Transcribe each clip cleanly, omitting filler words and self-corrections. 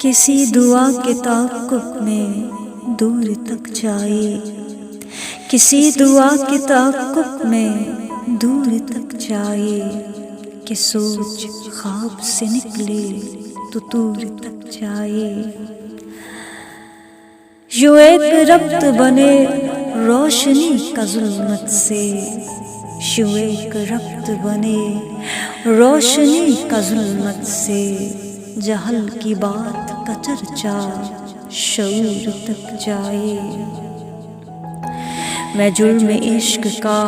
کسی دعا کے تعاقب میں دور تک جائے، کسی دعا کے تعاقب میں دور تک جائے، کہ سوچ خواب سے نکلے تو دور تک جائے۔ یوں ایک ربط بنے روشنی کا ظلمت سے، یوں ایک ربط بنے روشنی کا ظلمت سے، جہل کی بات کا چرچا شعور تک جائے۔ میں جرم عشق کا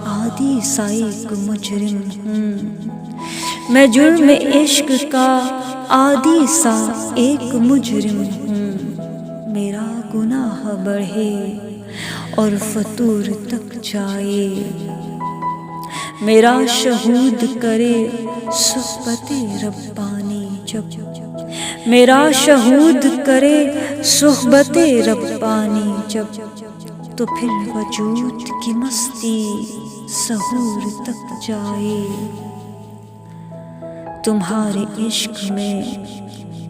عادی سا ایک مجرم ہوں، میں جرم عشق کا عادی سا ایک مجرم ہوں، میرا گناہ بڑھے اور فتور تک جائے، میرا شہود کرے صحبت ربانی جب، میرا شہود کرے صحبت ربانی جب، تو پھر وجود کی مستی سحور تک جائے۔ تمہارے عشق میں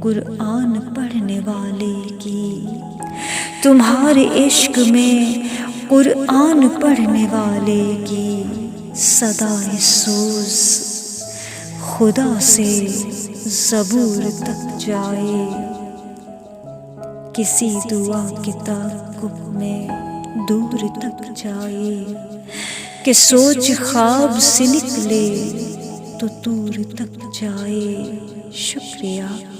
قرآن پڑھنے والے کی، تمہارے عشق میں قرآن پڑھنے والے کی صدائے سوز خدا سے زبور تک جائے۔ کسی دعا کے تعاقب میں دور تک جائے، کہ سوچ خواب سے نکلے تو دور تک جائے۔ شکریہ۔